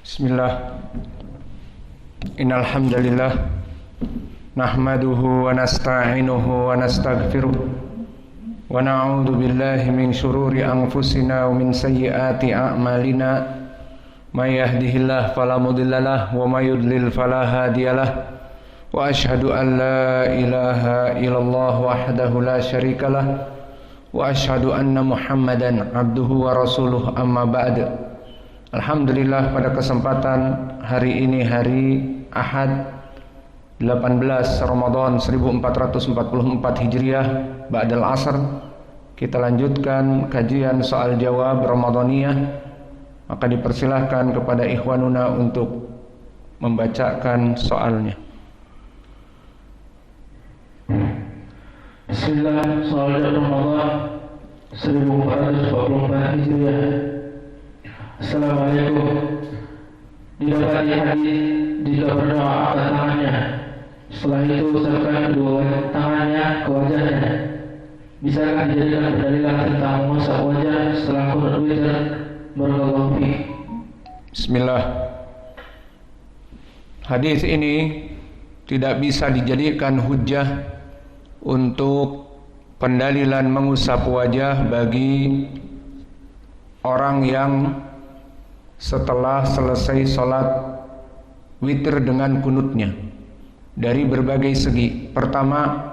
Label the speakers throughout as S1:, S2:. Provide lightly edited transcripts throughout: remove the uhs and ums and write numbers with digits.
S1: Bismillah. Innal hamdalillah nahmaduhu wa nasta'inuhu wa nastaghfiruh wa na'udzu billahi min shururi anfusina wa min sayyiati a'malina. May yahdihillahu fala mudhillalah wa may yudlil fala hadiyalah. Wa asyhadu an la ilaha illallah wahdahu la syarikalah wa asyhadu anna Muhammadan abduhu wa rasuluh, amma ba'd. Alhamdulillah, pada kesempatan hari ini, hari Ahad 18 Ramadan 1444 Hijriah ba'dal asr, kita lanjutkan kajian soal jawab Ramadaniyah. Maka dipersilahkan kepada ikhwanuna untuk membacakan soalnya.
S2: Bismillah, soal Ramadan 1444 Hijriah. Assalamualaikum. Didapati hadis jika berdoa angkat tangannya, setelah itu usapkan kedua tangannya ke wajahnya. Bisakah dijadikan pendalilan tentang mengusap wajah setelah kunut witir? Barakallahu fiik.
S1: Bismillah. Hadis ini tidak bisa dijadikan hujjah untuk pendalilan mengusap wajah bagi orang yang setelah selesai sholat witir dengan kunutnya, dari berbagai segi. Pertama,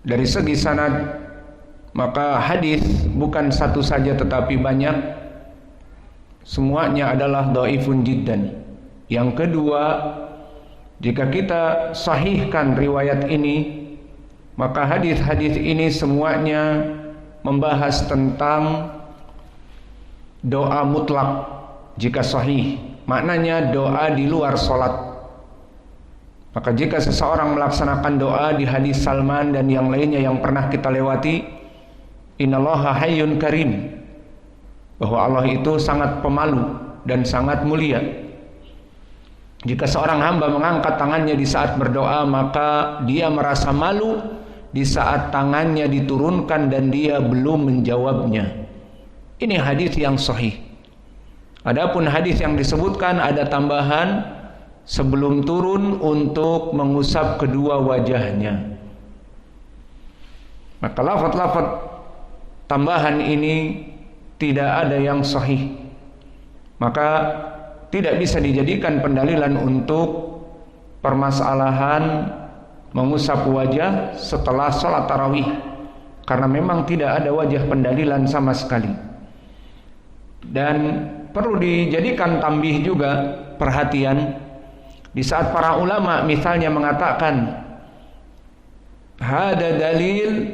S1: dari segi sanad, maka hadis bukan satu saja tetapi banyak, semuanya adalah dhaifun jiddan. Yang kedua, jika kita sahihkan riwayat ini, maka hadis-hadis ini semuanya membahas tentang doa mutlak jika sahih. Maknanya doa di luar sholat. Maka jika seseorang melaksanakan doa di hadis Salman dan yang lainnya yang pernah kita lewati, innallaha hayyun karim, bahwa Allah itu sangat pemalu dan sangat mulia. Jika seorang hamba mengangkat tangannya di saat berdoa, maka dia merasa malu di saat tangannya diturunkan dan dia belum menjawabnya. Ini hadis yang sahih. Adapun hadis yang disebutkan ada tambahan sebelum turun untuk mengusap kedua wajahnya. Maka lafaz-lafaz tambahan ini tidak ada yang sahih. Maka tidak bisa dijadikan pendalilan untuk permasalahan mengusap wajah setelah sholat tarawih, karena memang tidak ada wajah pendalilan sama sekali. Dan perlu dijadikan tambih juga, perhatian, di saat para ulama misalnya mengatakan hada dalil,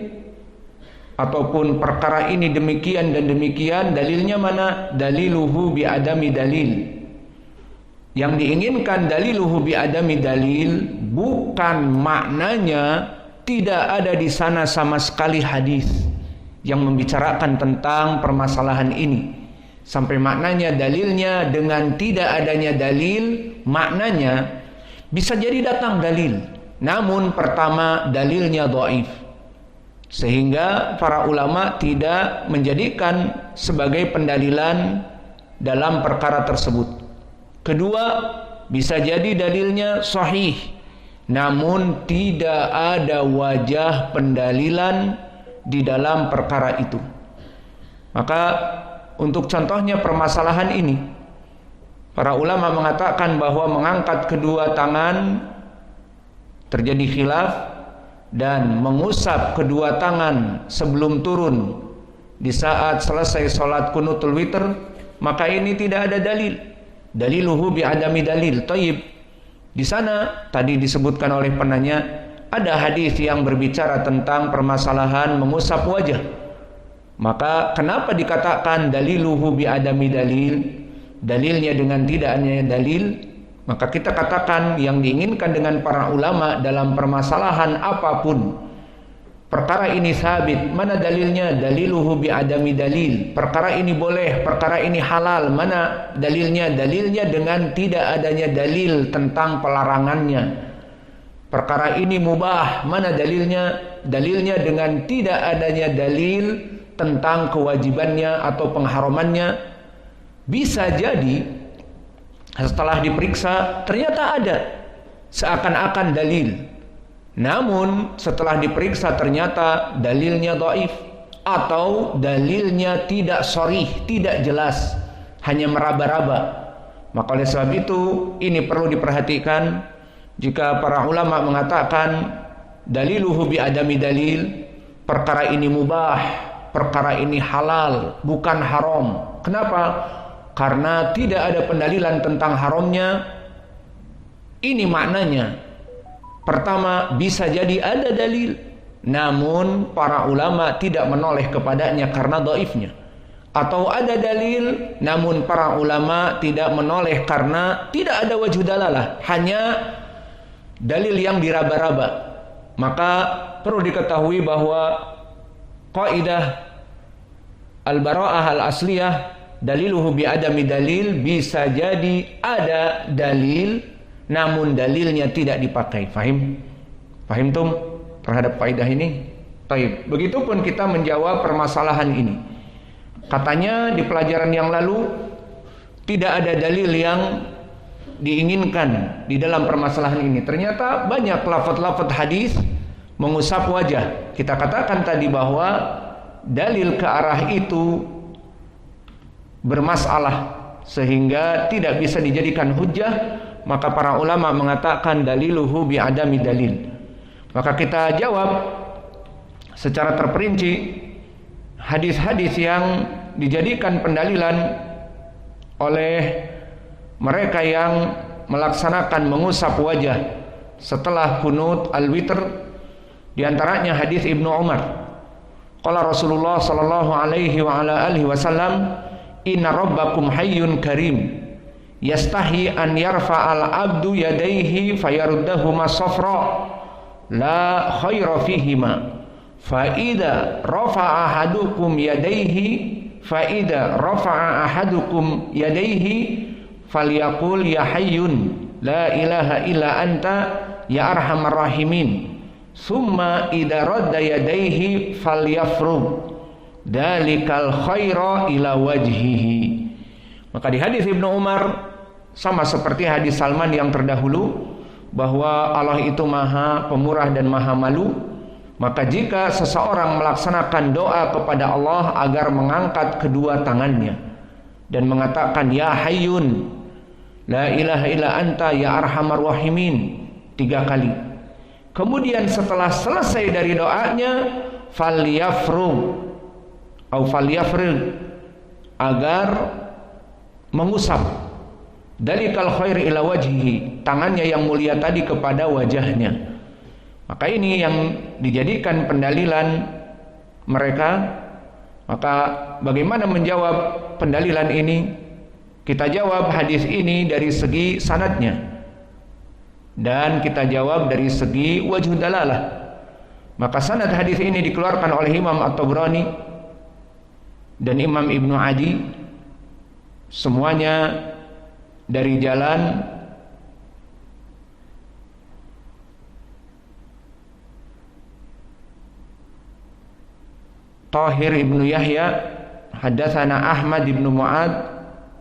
S1: ataupun perkara ini demikian dan demikian, dalilnya mana? Daliluhu bi adami dalil. Yang diinginkan daliluhu bi adami dalil bukan maknanya tidak ada di sana sama sekali hadis yang membicarakan tentang permasalahan ini. Sampai maknanya dalilnya dengan tidak adanya dalil, maknanya bisa jadi datang dalil, namun pertama dalilnya dhaif, sehingga para ulama tidak menjadikan sebagai pendalilan dalam perkara tersebut. Kedua, bisa jadi dalilnya sahih, namun tidak ada wajah pendalilan di dalam perkara itu. Maka untuk contohnya permasalahan ini, para ulama mengatakan bahwa mengangkat kedua tangan terjadi khilaf, dan mengusap kedua tangan sebelum turun di saat selesai sholat kunutul witr, maka ini tidak ada dalil. Daliluhu bi adami dalil. Thayyib. Di sana tadi disebutkan oleh penanya ada hadis yang berbicara tentang permasalahan mengusap wajah. Maka kenapa dikatakan daliluhu bi adami dalil? Dalilnya dengan tidak adanya dalil. Maka kita katakan yang diinginkan dengan para ulama dalam permasalahan apapun, perkara ini sabit, mana dalilnya? Daliluhu bi adami dalil. Perkara ini boleh, perkara ini halal, mana dalilnya? Dalilnya dengan tidak adanya dalil tentang pelarangannya. Perkara ini mubah, mana dalilnya? Dalilnya dengan tidak adanya dalil tentang kewajibannya atau pengharamannya. Bisa jadi Setelah diperiksa ternyata ada seakan-akan dalil. Namun setelah diperiksa ternyata dalilnya dhaif atau dalilnya tidak sharih, tidak jelas, hanya meraba-raba. Maka oleh sebab itu ini perlu diperhatikan. Jika para ulama mengatakan daliluhu bi adami dalil, perkara ini mubah, perkara ini halal, bukan haram. Kenapa? Karena tidak ada pendalilan tentang haramnya. Ini maknanya. Pertama, bisa jadi ada dalil, namun para ulama tidak menoleh kepadanya karena dhaifnya. Atau ada dalil, namun para ulama tidak menoleh karena tidak ada wajh dalalah, hanya dalil yang diraba-raba. Maka perlu diketahui bahwa kaidah al-bara'ah al-asliyah, daliluhu bi adami dalil, bisa jadi ada dalil namun dalilnya tidak dipakai. Fahim tum terhadap kaidah ini? Taib. Begitupun kita menjawab permasalahan ini. Katanya di pelajaran yang lalu tidak ada dalil yang diinginkan di dalam permasalahan ini. Ternyata banyak lafaz-lafaz hadis mengusap wajah. Kita katakan tadi bahwa dalil ke arah itu bermasalah sehingga tidak bisa dijadikan hujjah. Maka para ulama mengatakan daliluhu bi adami dalil. Maka kita jawab secara terperinci hadis-hadis yang dijadikan pendalilan oleh mereka yang melaksanakan mengusap wajah setelah kunut al-witr. Di antaranya hadis Ibnu Umar. Qala Rasulullah sallallahu alaihi wa ala alihi wasallam, "Inna rabbakum hayyun karim. Yastahi an yarfa'al abdu yadayhi fayaruddahuma safra la khaira fihima fa idza rafa'a ahadukum yadayhi falyaqul ya hayyun la ilaha illa anta ya arhamar rahimin summa idza radda yadayhi falyafrug dalikal khaira ila wajhihi." Maka di hadis Ibnu Umar sama seperti hadis Salman yang terdahulu, bahwa Allah itu maha pemurah dan maha malu. Maka jika seseorang melaksanakan doa kepada Allah agar mengangkat kedua tangannya dan mengatakan ya hayyun la ilaha illa anta ya arhamar rahimin 3 kali, kemudian setelah selesai dari doanya falyafrug agar mengusap dalikal khair ila wajhihi, tangannya yang mulia tadi kepada wajahnya. Maka ini yang dijadikan pendalilan mereka. Maka bagaimana menjawab pendalilan ini? Kita jawab hadis ini dari segi sanadnya, dan kita jawab dari segi wajh dalalah. Maka sanad hadis ini dikeluarkan oleh Imam At-Tabrani dan Imam Ibnu Adi, semuanya dari jalan Tahir ibnu Yahya, haddatsana Ahmad ibnu Mu'ad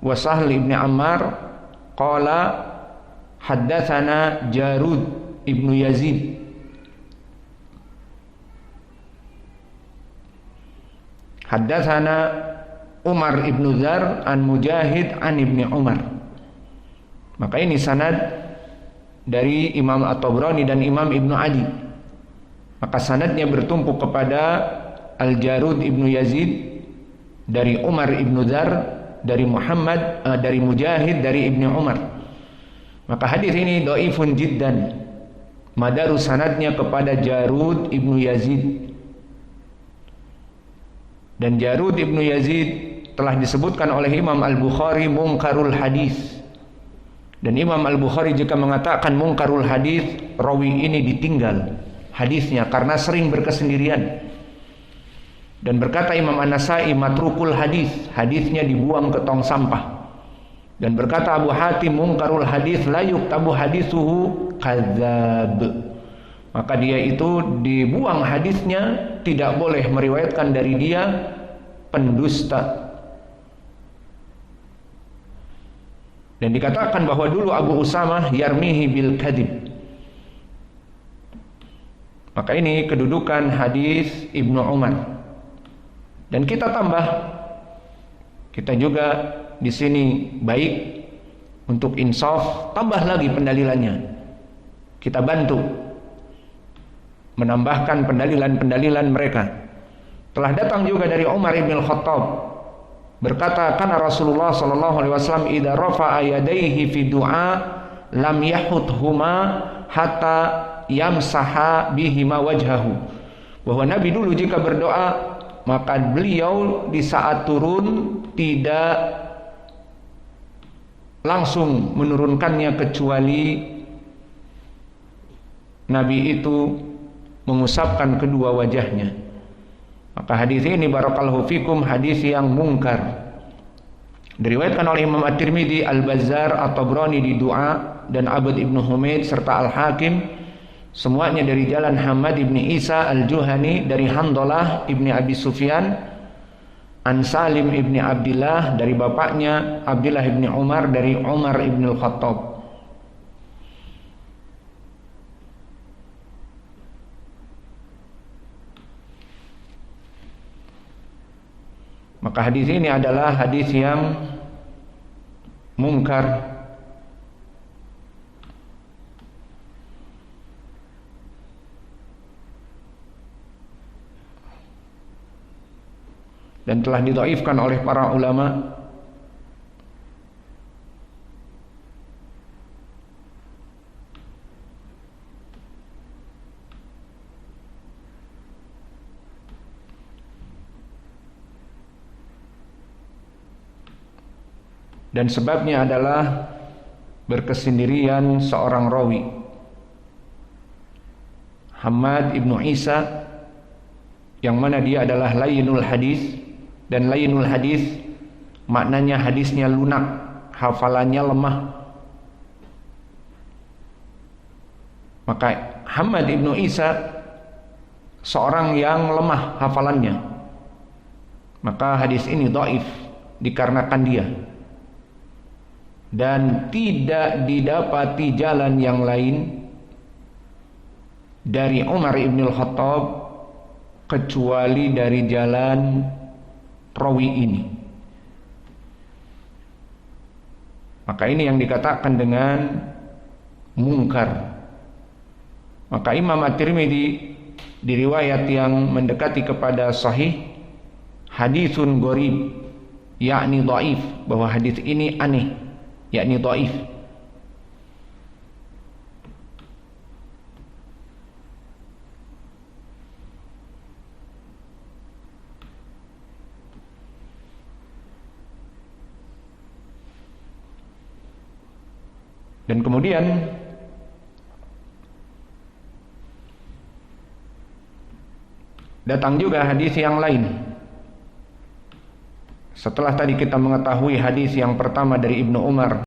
S1: wa Sahl ibnu Ammar qala haddatsana Jarud ibnu Yazid haddatsana Umar ibnu Dzar an Mujahid an ibni Umar. Maka ini sanad dari Imam At-Tabrani dan Imam Ibnu Adi. Maka sanadnya bertumpu kepada Al-Jarud Ibnu Yazid dari Umar Ibnu Dzar dari Muhammad dari Mujahid dari Ibni Umar. Maka hadis ini dhaifun jiddan. Madaru sanadnya kepada Jarud Ibnu Yazid. Dan Jarud Ibnu Yazid telah disebutkan oleh Imam Al-Bukhari munkarul hadis. Dan Imam Al-Bukhari jika mengatakan munkarul hadis, rawi ini ditinggal hadisnya karena sering berkesendirian. Dan berkata Imam An-Nasai matrukul hadis, hadisnya dibuang ke tong sampah. Dan berkata Abu Hatim munkarul hadis la yuktabu hadisuhu kadzab. Maka dia itu dibuang hadisnya, tidak boleh meriwayatkan dari dia pendusta. Dan dikatakan bahwa dulu Abu Usamah yarmihi bil kadhib. Maka ini kedudukan hadis Ibnu Umar. Dan kita tambah, kita juga di sini baik untuk insaf, tambah lagi pendalilannya. Kita bantu menambahkan pendalilan-pendalilan mereka. Telah datang juga dari Umar ibn al-Khattab, berkata, kana Rasulullah sallallahu alaihi wasallam idza rafa'a yadayhi fi du'a lam yahuthuma hatta yamsaha bihima wajhahu. Bahwa Nabi dulu jika berdoa, maka beliau di saat turun tidak langsung menurunkannya, kecuali Nabi itu mengusapkan kedua wajahnya. Maka hadis ini barakallahu fikum hadis yang mungkar. Diriwayatkan oleh Imam At-Tirmidzi, Al-Bazzar, At-Tabrani di Du'a, dan Abd ibn Humaid serta Al-Hakim, semuanya dari jalan Hamad ibn Isa Al-Juhani dari Handalah ibn Abi Sufyan an Salim ibn Abdillah dari bapaknya Abdullah ibn Umar dari Umar ibn al-Khattab. Maka hadis ini adalah hadis yang mungkar, dan telah didhaifkan oleh para ulama. Dan sebabnya adalah berkesendirian seorang rawi, Hamad ibnu Isa, yang mana dia adalah layyinul hadis. Dan layyinul hadis maknanya hadisnya lunak, hafalannya lemah. Maka Hamad ibnu Isa seorang yang lemah hafalannya, maka hadis ini dhaif dikarenakan dia. Dan tidak didapati jalan yang lain dari Umar ibn al-Khattab kecuali dari jalan rawi ini. Maka ini yang dikatakan dengan mungkar. Maka Imam At-Tirmidzi di riwayat yang mendekati kepada sahih, hadisun gharib, yakni dhaif, bahwa hadis ini aneh, yakni dhaif. Dan kemudian datang juga hadis yang lain. Setelah tadi kita mengetahui hadis yang pertama dari Ibnu Umar